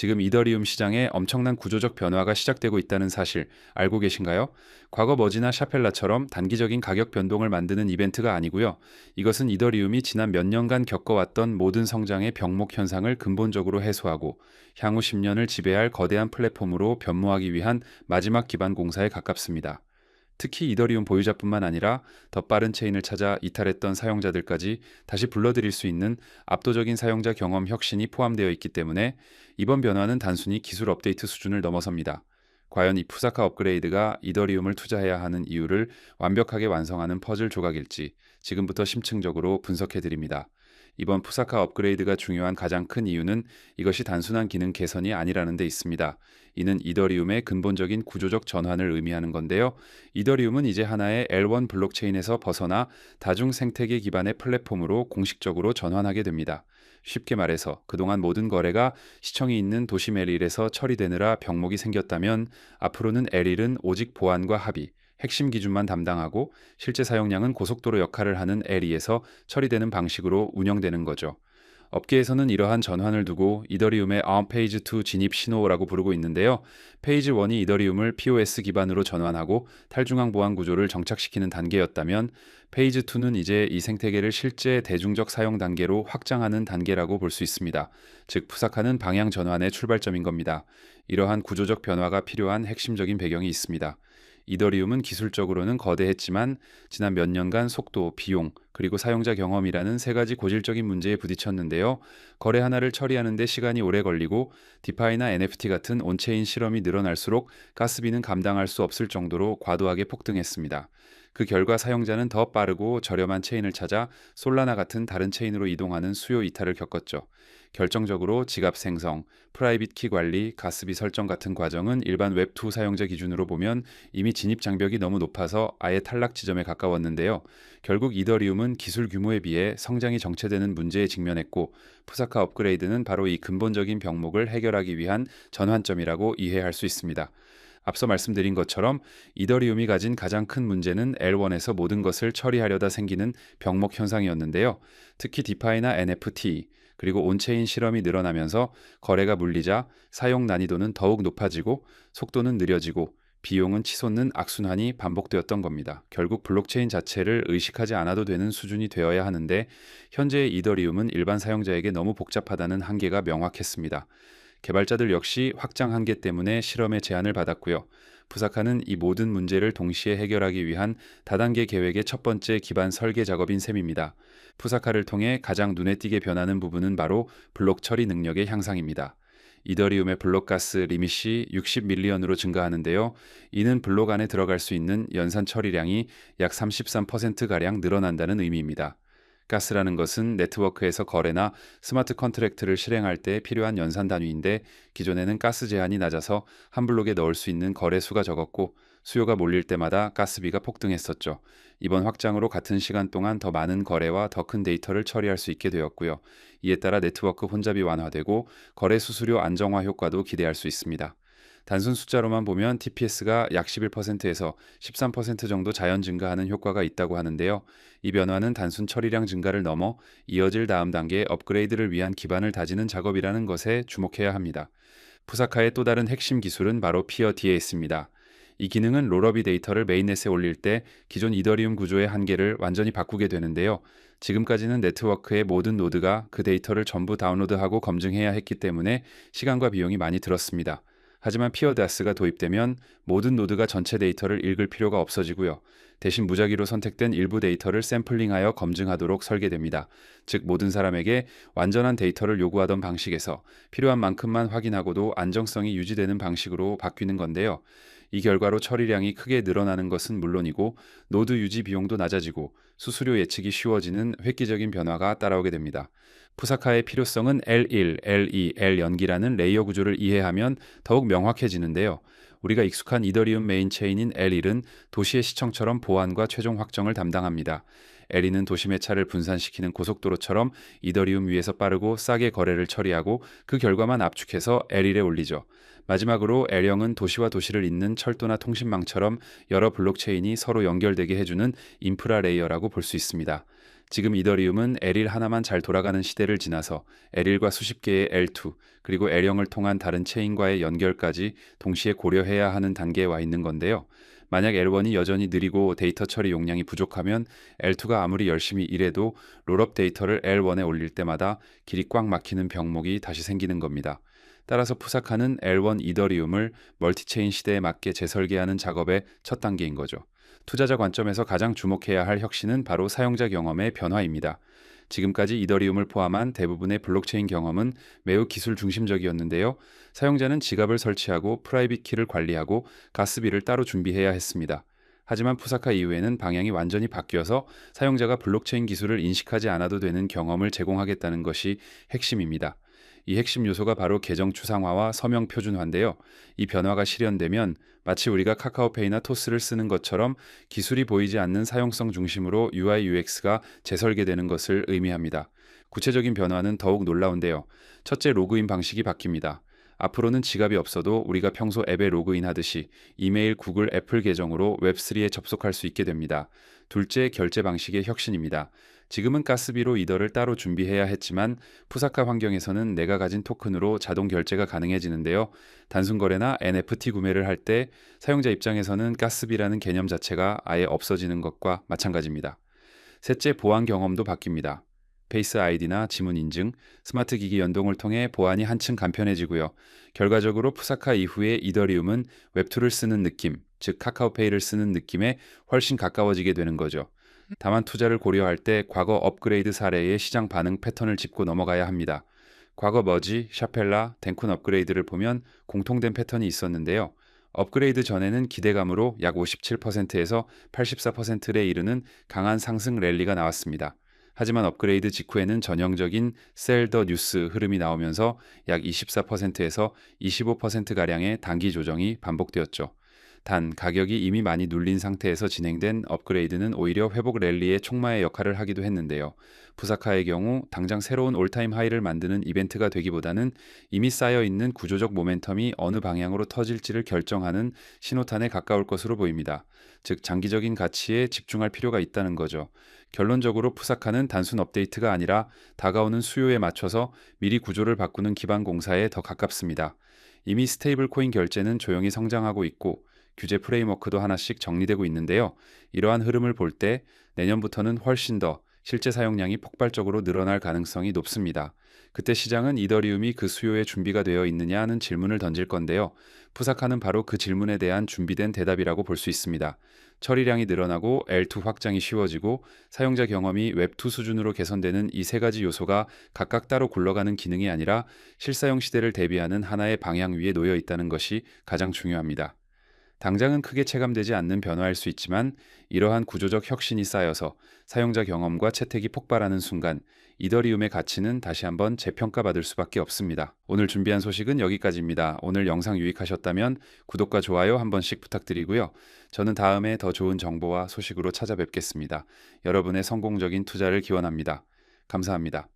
지금 이더리움 시장에 엄청난 구조적 변화가 시작되고 있다는 사실 알고 계신가요? 과거 머지나 샤펠라처럼 단기적인 가격 변동을 만드는 이벤트가 아니고요. 이것은 이더리움이 지난 몇 년간 겪어왔던 모든 성장의 병목 현상을 근본적으로 해소하고 향후 10년을 지배할 거대한 플랫폼으로 변모하기 위한 마지막 기반 공사에 가깝습니다. 특히 이더리움 보유자뿐만 아니라 더 빠른 체인을 찾아 이탈했던 사용자들까지 다시 불러들일 수 있는 압도적인 사용자 경험 혁신이 포함되어 있기 때문에 이번 변화는 단순히 기술 업데이트 수준을 넘어섭니다. 과연 이 푸사카 업그레이드가 이더리움을 투자해야 하는 이유를 완벽하게 완성하는 퍼즐 조각일지 지금부터 심층적으로 분석해 드립니다. 이번 푸사카 업그레이드가 중요한 가장 큰 이유는 이것이 단순한 기능 개선이 아니라는 데 있습니다. 이는 이더리움의 근본적인 구조적 전환을 의미하는 건데요. 이더리움은 이제 하나의 L1 블록체인에서 벗어나 다중 생태계 기반의 플랫폼으로 공식적으로 전환하게 됩니다. 쉽게 말해서 그동안 모든 거래가 시청이 있는 도심 L1에서 처리되느라 병목이 생겼다면 앞으로는 L1은 오직 보안과 합의, 핵심 기준만 담당하고 실제 사용량은 고속도로 역할을 하는 L2에서 처리되는 방식으로 운영되는 거죠. 업계에서는 이러한 전환을 두고 이더리움의 페이지 2 진입 신호라고 부르고 있는데요. 페이지 1이 이더리움을 POS 기반으로 전환하고 탈중앙 보안 구조를 정착시키는 단계였다면 페이지 2는 이제 이 생태계를 실제 대중적 사용 단계로 확장하는 단계라고 볼 수 있습니다. 즉 푸사카는 방향 전환의 출발점인 겁니다. 이러한 구조적 변화가 필요한 핵심적인 배경이 있습니다. 이더리움은 기술적으로는 거대했지만 지난 몇 년간 속도, 비용, 그리고 사용자 경험이라는 세 가지 고질적인 문제에 부딪혔는데요. 거래 하나를 처리하는 데 시간이 오래 걸리고 디파이나 NFT 같은 온체인 실험이 늘어날수록 가스비는 감당할 수 없을 정도로 과도하게 폭등했습니다. 그 결과 사용자는 더 빠르고 저렴한 체인을 찾아 솔라나 같은 다른 체인으로 이동하는 수요 이탈을 겪었죠. 결정적으로 지갑 생성, 프라이빗 키 관리, 가스비 설정 같은 과정은 일반 웹2 사용자 기준으로 보면 이미 진입 장벽이 너무 높아서 아예 탈락 지점에 가까웠는데요. 결국 이더리움은 기술 규모에 비해 성장이 정체되는 문제에 직면했고 푸사카 업그레이드는 바로 이 근본적인 병목을 해결하기 위한 전환점이라고 이해할 수 있습니다. 앞서 말씀드린 것처럼 이더리움이 가진 가장 큰 문제는 L1에서 모든 것을 처리하려다 생기는 병목 현상이었는데요. 특히 디파이나 NFT, 그리고 온체인 실험이 늘어나면서 거래가 물리자 사용 난이도는 더욱 높아지고 속도는 느려지고 비용은 치솟는 악순환이 반복되었던 겁니다. 결국 블록체인 자체를 의식하지 않아도 되는 수준이 되어야 하는데 현재의 이더리움은 일반 사용자에게 너무 복잡하다는 한계가 명확했습니다. 개발자들 역시 확장 한계 때문에 실험에 제한을 받았고요. 푸사카는 이 모든 문제를 동시에 해결하기 위한 다단계 계획의 첫 번째 기반 설계 작업인 셈입니다. 푸사카를 통해 가장 눈에 띄게 변하는 부분은 바로 블록 처리 능력의 향상입니다. 이더리움의 블록 가스 리밋이 60밀리언으로 증가하는데요. 이는 블록 안에 들어갈 수 있는 연산 처리량이 약 33%가량 늘어난다는 의미입니다. 가스라는 것은 네트워크에서 거래나 스마트 컨트랙트를 실행할 때 필요한 연산 단위인데 기존에는 가스 제한이 낮아서 한 블록에 넣을 수 있는 거래 수가 적었고 수요가 몰릴 때마다 가스비가 폭등했었죠. 이번 확장으로 같은 시간 동안 더 많은 거래와 더 큰 데이터를 처리할 수 있게 되었고요. 이에 따라 네트워크 혼잡이 완화되고 거래 수수료 안정화 효과도 기대할 수 있습니다. 단순 숫자로만 보면 TPS가 약 11%에서 13% 정도 자연 증가하는 효과가 있다고 하는데요. 이 변화는 단순 처리량 증가를 넘어 이어질 다음 단계의 업그레이드를 위한 기반을 다지는 작업이라는 것에 주목해야 합니다. 푸사카의 또 다른 핵심 기술은 바로 피어 DAS입니다. 이 기능은 롤업이 데이터를 메인넷에 올릴 때 기존 이더리움 구조의 한계를 완전히 바꾸게 되는데요. 지금까지는 네트워크의 모든 노드가 그 데이터를 전부 다운로드하고 검증해야 했기 때문에 시간과 비용이 많이 들었습니다. 하지만 피어다스가 도입되면 모든 노드가 전체 데이터를 읽을 필요가 없어지고요. 대신 무작위로 선택된 일부 데이터를 샘플링하여 검증하도록 설계됩니다. 즉 모든 사람에게 완전한 데이터를 요구하던 방식에서 필요한 만큼만 확인하고도 안정성이 유지되는 방식으로 바뀌는 건데요. 이 결과로 처리량이 크게 늘어나는 것은 물론이고 노드 유지 비용도 낮아지고 수수료 예측이 쉬워지는 획기적인 변화가 따라오게 됩니다. 푸사카의 필요성은 L1, L2, L 연기라는 레이어 구조를 이해하면 더욱 명확해지는데요. 우리가 익숙한 이더리움 메인 체인인 L1은 도시의 시청처럼 보안과 최종 확정을 담당합니다. L2는 도심의 차를 분산시키는 고속도로처럼 이더리움 위에서 빠르고 싸게 거래를 처리하고 그 결과만 압축해서 L1에 올리죠. 마지막으로 L형은 도시와 도시를 잇는 철도나 통신망처럼 여러 블록체인이 서로 연결되게 해주는 인프라 레이어라고 볼 수 있습니다. 지금 이더리움은 L1 하나만 잘 돌아가는 시대를 지나서 L1과 수십 개의 L2, 그리고 L형을 통한 다른 체인과의 연결까지 동시에 고려해야 하는 단계에 와 있는 건데요. 만약 L1이 여전히 느리고 데이터 처리 용량이 부족하면 L2가 아무리 열심히 일해도 롤업 데이터를 L1에 올릴 때마다 길이 꽉 막히는 병목이 다시 생기는 겁니다. 따라서 푸사카는 L1 이더리움을 멀티체인 시대에 맞게 재설계하는 작업의 첫 단계인 거죠. 투자자 관점에서 가장 주목해야 할 혁신은 바로 사용자 경험의 변화입니다. 지금까지 이더리움을 포함한 대부분의 블록체인 경험은 매우 기술 중심적이었는데요. 사용자는 지갑을 설치하고 프라이빗 키를 관리하고 가스비를 따로 준비해야 했습니다. 하지만 푸사카 이후에는 방향이 완전히 바뀌어서 사용자가 블록체인 기술을 인식하지 않아도 되는 경험을 제공하겠다는 것이 핵심입니다. 이 핵심 요소가 바로 계정 추상화와 서명 표준화인데요. 이 변화가 실현되면 마치 우리가 카카오페이나 토스를 쓰는 것처럼 기술이 보이지 않는 사용성 중심으로 UI UX가 재설계되는 것을 의미합니다. 구체적인 변화는 더욱 놀라운데요. 첫째, 로그인 방식이 바뀝니다. 앞으로는 지갑이 없어도 우리가 평소 앱에 로그인하듯이 이메일, 구글, 애플 계정으로 웹3에 접속할 수 있게 됩니다. 둘째, 결제 방식의 혁신입니다. 지금은 가스비로 이더를 따로 준비해야 했지만 푸사카 환경에서는 내가 가진 토큰으로 자동 결제가 가능해지는데요. 단순 거래나 NFT 구매를 할 때 사용자 입장에서는 가스비라는 개념 자체가 아예 없어지는 것과 마찬가지입니다. 셋째, 보안 경험도 바뀝니다. 페이스 아이디나 지문 인증, 스마트 기기 연동을 통해 보안이 한층 간편해지고요. 결과적으로 푸사카 이후의 이더리움은 웹2를 쓰는 느낌, 즉 카카오페이를 쓰는 느낌에 훨씬 가까워지게 되는 거죠. 다만 투자를 고려할 때 과거 업그레이드 사례의 시장 반응 패턴을 짚고 넘어가야 합니다. 과거 머지, 샤펠라, 덴쿤 업그레이드를 보면 공통된 패턴이 있었는데요. 업그레이드 전에는 기대감으로 약 57%에서 84%에 이르는 강한 상승 랠리가 나왔습니다. 하지만 업그레이드 직후에는 전형적인 셀 더 뉴스 흐름이 나오면서 약 24%에서 25%가량의 단기 조정이 반복되었죠. 단, 가격이 이미 많이 눌린 상태에서 진행된 업그레이드는 오히려 회복 랠리의 촉마의 역할을 하기도 했는데요. 푸사카의 경우 당장 새로운 올타임 하이를 만드는 이벤트가 되기보다는 이미 쌓여 있는 구조적 모멘텀이 어느 방향으로 터질지를 결정하는 신호탄에 가까울 것으로 보입니다. 즉, 장기적인 가치에 집중할 필요가 있다는 거죠. 결론적으로 푸사카는 단순 업데이트가 아니라 다가오는 수요에 맞춰서 미리 구조를 바꾸는 기반 공사에 더 가깝습니다. 이미 스테이블 코인 결제는 조용히 성장하고 있고 규제 프레임워크도 하나씩 정리되고 있는데요. 이러한 흐름을 볼 때 내년부터는 훨씬 더 실제 사용량이 폭발적으로 늘어날 가능성이 높습니다. 그때 시장은 이더리움이 그 수요에 준비가 되어 있느냐 하는 질문을 던질 건데요. 푸사카는 바로 그 질문에 대한 준비된 대답이라고 볼 수 있습니다. 처리량이 늘어나고 L2 확장이 쉬워지고 사용자 경험이 웹2 수준으로 개선되는 이 세 가지 요소가 각각 따로 굴러가는 기능이 아니라 실사용 시대를 대비하는 하나의 방향 위에 놓여 있다는 것이 가장 중요합니다. 당장은 크게 체감되지 않는 변화일 수 있지만 이러한 구조적 혁신이 쌓여서 사용자 경험과 채택이 폭발하는 순간 이더리움의 가치는 다시 한번 재평가받을 수밖에 없습니다. 오늘 준비한 소식은 여기까지입니다. 오늘 영상 유익하셨다면 구독과 좋아요 한 번씩 부탁드리고요. 저는 다음에 더 좋은 정보와 소식으로 찾아뵙겠습니다. 여러분의 성공적인 투자를 기원합니다. 감사합니다.